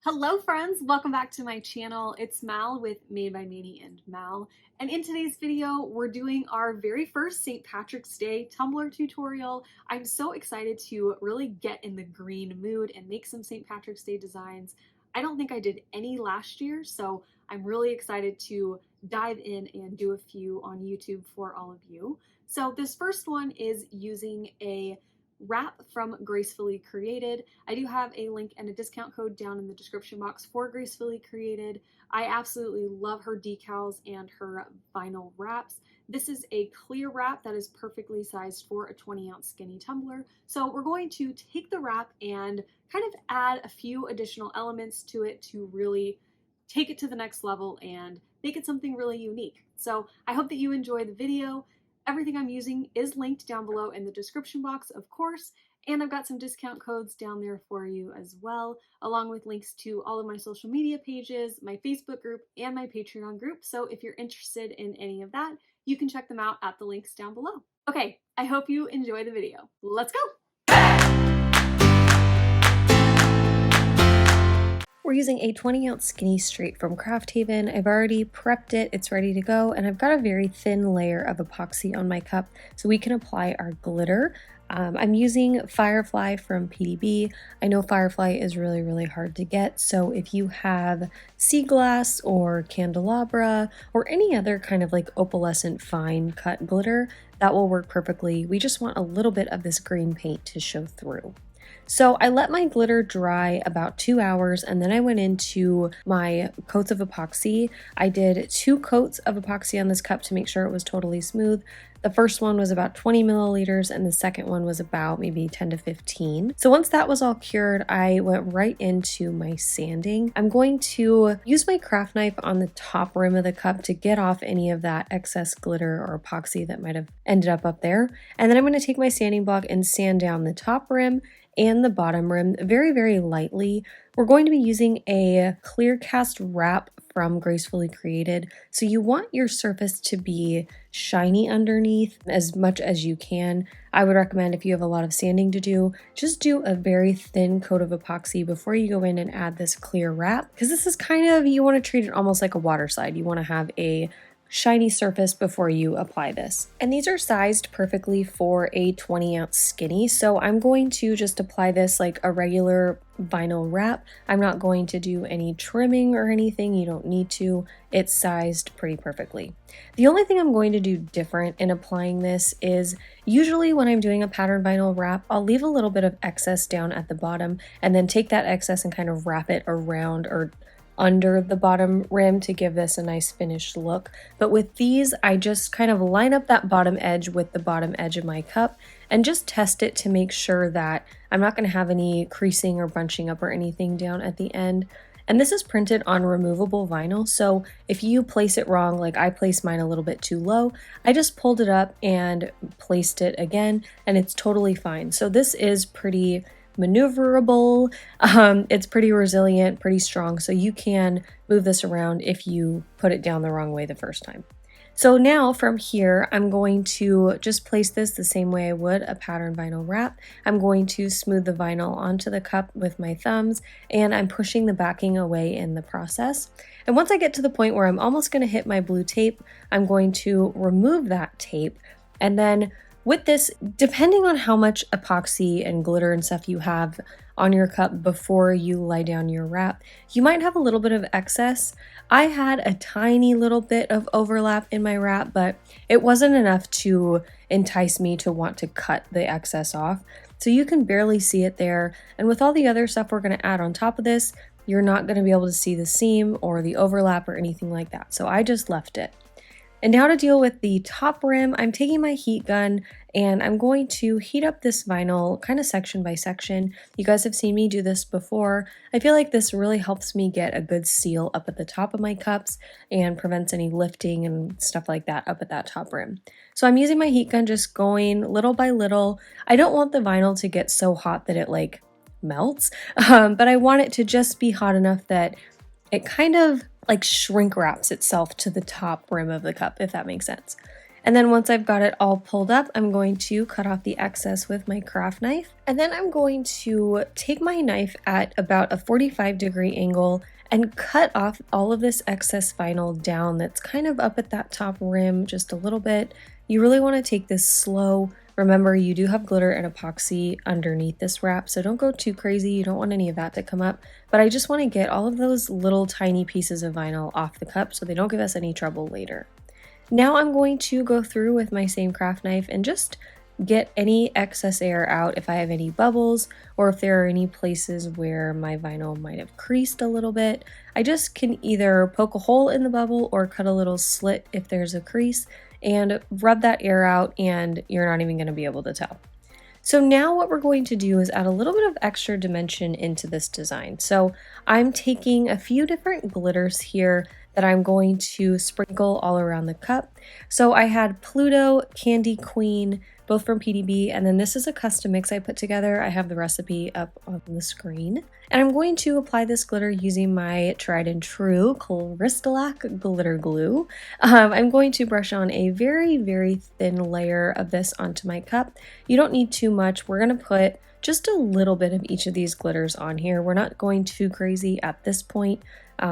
Hello friends, welcome back to my channel. It's Mal with Made by MANIANDMAL, and in today's video we're doing our very first St. Patrick's Day tumbler tutorial. I'm so excited to really get in the green mood and make some St. Patrick's Day designs. I don't think I did any last year, so I'm really excited to dive in and do a few on YouTube for all of you. So this first one is using a wrap from Gracefully Created. I do have a link and a discount code down in the description box for Gracefully Created. I absolutely love her decals and her vinyl wraps. This is a clear wrap that is perfectly sized for a 20-ounce skinny tumbler. So we're going to take the wrap and kind of add a few additional elements to it to really take it to the next level and make it something really unique. So I hope that you enjoy the video. Everything I'm using is linked down below in the description box, of course, and I've got some discount codes down there for you as well, along with links to all of my social media pages, my Facebook group, and my Patreon group. So if you're interested in any of that, you can check them out at the links down below. Okay, I hope you enjoy the video. Let's go! We're using a 20-ounce skinny straight from Craft Haven. I've already prepped it, it's ready to go, and I've got a very thin layer of epoxy on my cup so we can apply our glitter. I'm using Firefly from PDB. I know Firefly is really hard to get, so if you have sea glass or candelabra or any other kind of like opalescent fine cut glitter, that will work perfectly. We just want a little bit of this green paint to show through. So I let my glitter dry about 2 hours, and then I went into my coats of epoxy. I did 2 coats of epoxy on this cup to make sure it was totally smooth. The first one was about 20 milliliters and the second one was about maybe 10 to 15. So once that was all cured, I went right into my sanding. I'm going to use my craft knife on the top rim of the cup to get off any of that excess glitter or epoxy that might have ended up there. And then I'm going to take my sanding block and sand down the top rim and the bottom rim very lightly. We're going to be using a clear cast wrap from Gracefully Created, so you want your surface to be shiny underneath as much as you can. I would recommend, if you have a lot of sanding to do, just do a very thin coat of epoxy before you go in and add this clear wrap, because this is kind of, you want to treat it almost like a water slide. You want to have a shiny surface before you apply this. And these are sized perfectly for a 20-ounce skinny, so I'm going to just apply this like a regular vinyl wrap. I'm not going to do any trimming or anything. You don't need to. It's sized pretty perfectly. The only thing I'm going to do different in applying this is, usually when I'm doing a pattern vinyl wrap, I'll leave a little bit of excess down at the bottom and then take that excess and kind of wrap it around or under the bottom rim to give this a nice finished look. But with these, I just kind of line up that bottom edge with the bottom edge of my cup and just test it to make sure that I'm not going to have any creasing or bunching up or anything down at the end. And this is printed on removable vinyl, so if you place it wrong, like I placed mine a little bit too low, I just pulled it up and placed it again, and it's totally fine. So this is pretty maneuverable, it's pretty resilient, pretty strong, so you can move this around if you put it down the wrong way the first time. So now from here, I'm going to just place this the same way I would a pattern vinyl wrap. I'm going to smooth the vinyl onto the cup with my thumbs, and I'm pushing the backing away in the process. And once I get to the point where I'm almost going to hit my blue tape, I'm going to remove that tape, and then with this, depending on how much epoxy and glitter and stuff you have on your cup before you lie down your wrap, you might have a little bit of excess. I had a tiny little bit of overlap in my wrap, but it wasn't enough to entice me to want to cut the excess off. So you can barely see it there. And with all the other stuff we're going to add on top of this, you're not going to be able to see the seam or the overlap or anything like that. So I just left it. And now to deal with the top rim, I'm taking my heat gun and I'm going to heat up this vinyl kind of section by section. You guys have seen me do this before. I feel like this really helps me get a good seal up at the top of my cups and prevents any lifting and stuff like that up at that top rim. So I'm using my heat gun, just going little by little. I don't want the vinyl to get so hot that it like melts, but I want it to just be hot enough that it kind of like shrink wraps itself to the top rim of the cup, if that makes sense. And then once I've got it all pulled up, I'm going to cut off the excess with my craft knife. And then I'm going to take my knife at about a 45-degree angle and cut off all of this excess vinyl down that's kind of up at that top rim just a little bit. You really want to take this slow. Remember, you do have glitter and epoxy underneath this wrap, so don't go too crazy. You don't want any of that to come up. But I just want to get all of those little tiny pieces of vinyl off the cup so they don't give us any trouble later. Now I'm going to go through with my same craft knife and just get any excess air out if I have any bubbles or if there are any places where my vinyl might have creased a little bit. I just can either poke a hole in the bubble or cut a little slit if there's a crease and rub that air out, and you're not even going to be able to tell. So now what we're going to do is add a little bit of extra dimension into this design. So I'm taking a few different glitters here that I'm going to sprinkle all around the cup. So I had Pluto, Candy Queen, both from PDB, and then this is a custom mix I put together. I have the recipe up on the screen. And I'm going to apply this glitter using my tried and true Crystalac glitter glue. I'm going to brush on a very, very thin layer of this onto my cup. You don't need too much. We're going to put just a little bit of each of these glitters on here. We're not going too crazy at this point,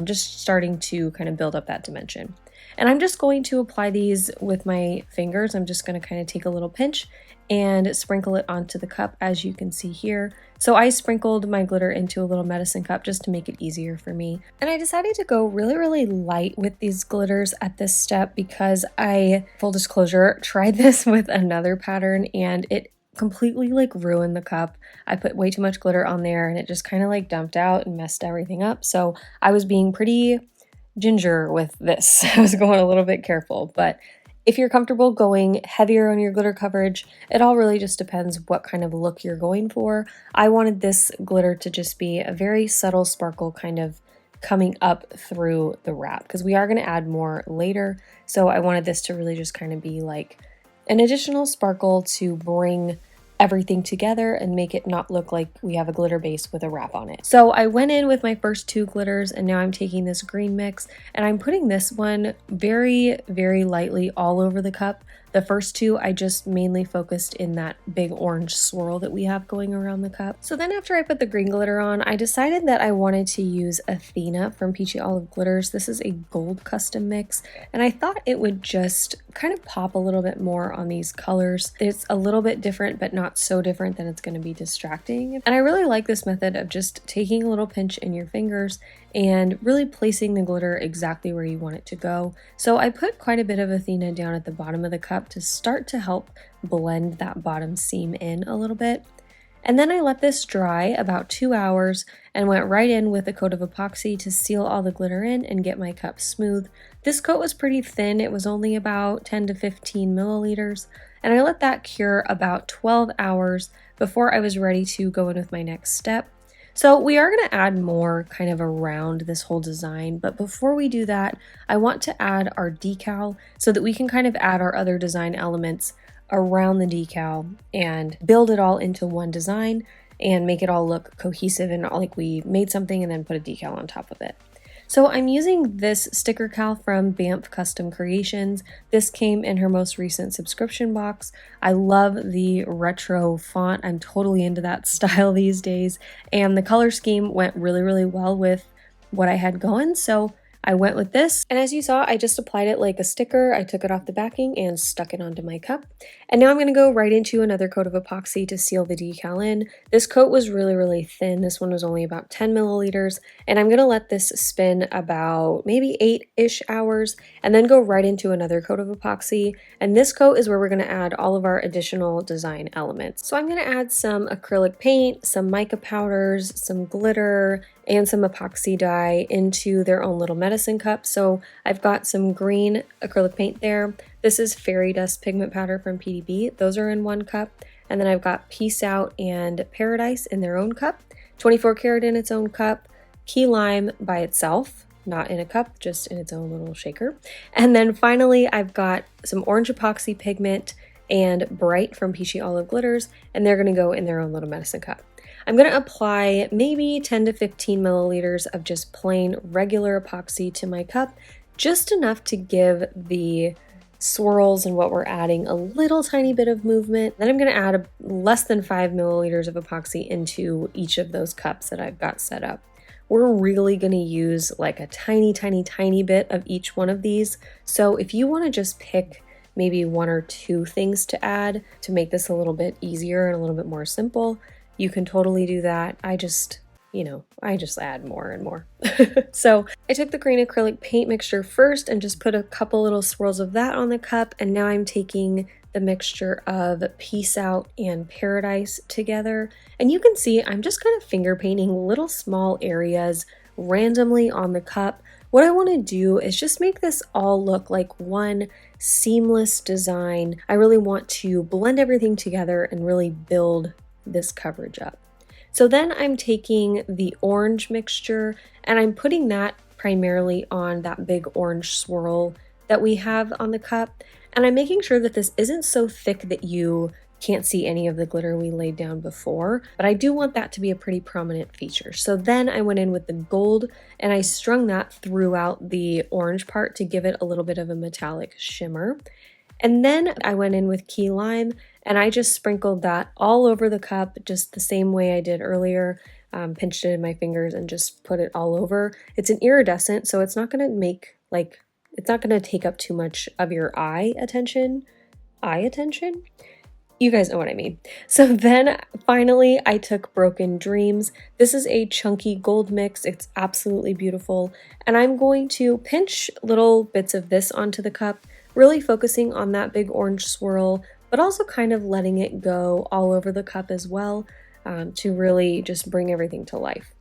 just starting to kind of build up that dimension. And I'm just going to apply these with my fingers. I'm just going to kind of take a little pinch and sprinkle it onto the cup, as you can see here. So I sprinkled my glitter into a little medicine cup just to make it easier for me. And I decided to go really, really light with these glitters at this step because I, full disclosure, tried this with another pattern and it completely like ruined the cup. I put way too much glitter on there and it just kind of like dumped out and messed everything up. So I was being pretty ginger with this. I was going a little bit careful, but if you're comfortable going heavier on your glitter coverage, it all really just depends what kind of look you're going for. I wanted this glitter to just be a very subtle sparkle kind of coming up through the wrap because we are going to add more later. So I wanted this to really just kind of be like an additional sparkle to bring everything together and make it not look like we have a glitter base with a wrap on it. So I went in with my first two glitters and now I'm taking this green mix and I'm putting this one very, very lightly all over the cup. The first two I just mainly focused in that big orange swirl that we have going around the cup. So then after I put the green glitter on, I decided that I wanted to use Athena from Peachy Olive Glitters. This is a gold custom mix and I thought it would just kind of pop a little bit more on these colors. It's a little bit different but not so different that it's going to be distracting. And I really like this method of just taking a little pinch in your fingers and really placing the glitter exactly where you want it to go. So I put quite a bit of Athena down at the bottom of the cup to start to help blend that bottom seam in a little bit. And then I let this dry about 2 hours and went right in with a coat of epoxy to seal all the glitter in and get my cup smooth. This coat was pretty thin. It was only about 10 to 15 milliliters. And I let that cure about 12 hours before I was ready to go in with my next step. So we are going to add more kind of around this whole design, but before we do that, I want to add our decal so that we can kind of add our other design elements around the decal and build it all into one design and make it all look cohesive and not like we made something and then put a decal on top of it. So I'm using this sticker cal from BAMF Custom Creations. This came in her most recent subscription box. I love the retro font. I'm totally into that style these days. And the color scheme went really, really well with what I had going. So I went with this, and as you saw, I just applied it like a sticker. I took it off the backing and stuck it onto my cup. And now I'm going to go right into another coat of epoxy to seal the decal in. This coat was really, really thin. This one was only about 10 milliliters, and I'm going to let this spin about maybe 8-ish hours, and then go right into another coat of epoxy. And this coat is where we're going to add all of our additional design elements. So I'm going to add some acrylic paint, some mica powders, some glitter, and some epoxy dye into their own little medicine cup. So I've got some green acrylic paint there. This is fairy dust pigment powder from PDB. Those are in one cup. And then I've got Peace Out and Paradise in their own cup. 24 karat in its own cup. Key Lime by itself, not in a cup, just in its own little shaker. And then finally, I've got some orange epoxy pigment and Bright from Peachy Olive Glitters, and they're gonna go in their own little medicine cup. I'm going to apply maybe 10 to 15 milliliters of just plain regular epoxy to my cup, just enough to give the swirls and what we're adding a little tiny bit of movement. Then I'm going to add less than 5 milliliters of epoxy into each of those cups that I've got set up. We're really going to use like a tiny bit of each one of these. So if you want to just pick maybe 1 or 2 things to add to make this a little bit easier and a little bit more simple, you can totally do that. I just add more and more. So I took the green acrylic paint mixture first and just put a couple little swirls of that on the cup. And now I'm taking the mixture of Peace Out and Paradise together. And you can see I'm just kind of finger painting little small areas randomly on the cup. What I want to do is just make this all look like one seamless design. I really want to blend everything together and really build this coverage up. So then I'm taking the orange mixture and I'm putting that primarily on that big orange swirl that we have on the cup. And I'm making sure that this isn't so thick that you can't see any of the glitter we laid down before, but I do want that to be a pretty prominent feature. So then I went in with the gold and I strung that throughout the orange part to give it a little bit of a metallic shimmer. And then I went in with key lime and I just sprinkled that all over the cup just the same way I did earlier. Pinched it in my fingers and just put it all over. It's an iridescent, so it's not going to make it's not going to take up too much of your eye attention. You guys know what I mean. So then finally I took Broken Dreams. This is a chunky gold mix. It's absolutely beautiful. And I'm going to pinch little bits of this onto the cup, really focusing on that big orange swirl, but also kind of letting it go all over the cup as well, to really just bring everything to life.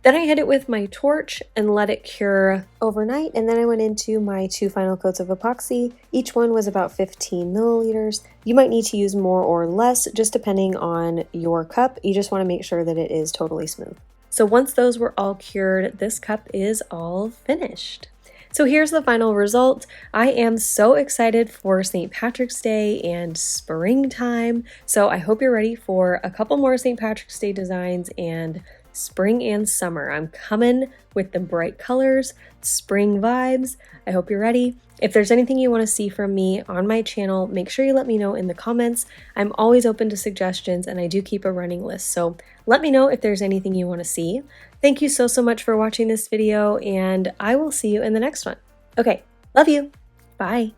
Then I hit it with my torch and let it cure overnight, and then I went into my 2 final coats of epoxy. Each one was about 15 milliliters. You might need to use more or less, just depending on your cup. You just want to make sure that it is totally smooth. So once those were all cured, this cup is all finished. So here's the final result. I am so excited for St. Patrick's Day and springtime. So I hope you're ready for a couple more St. Patrick's Day designs and spring and summer. I'm coming with the bright colors, spring vibes. I hope you're ready. If there's anything you want to see from me on my channel, make sure you let me know in the comments. I'm always open to suggestions and I do keep a running list. So let me know if there's anything you want to see. Thank you so much for watching this video and I will see you in the next one. Okay, love you. Bye.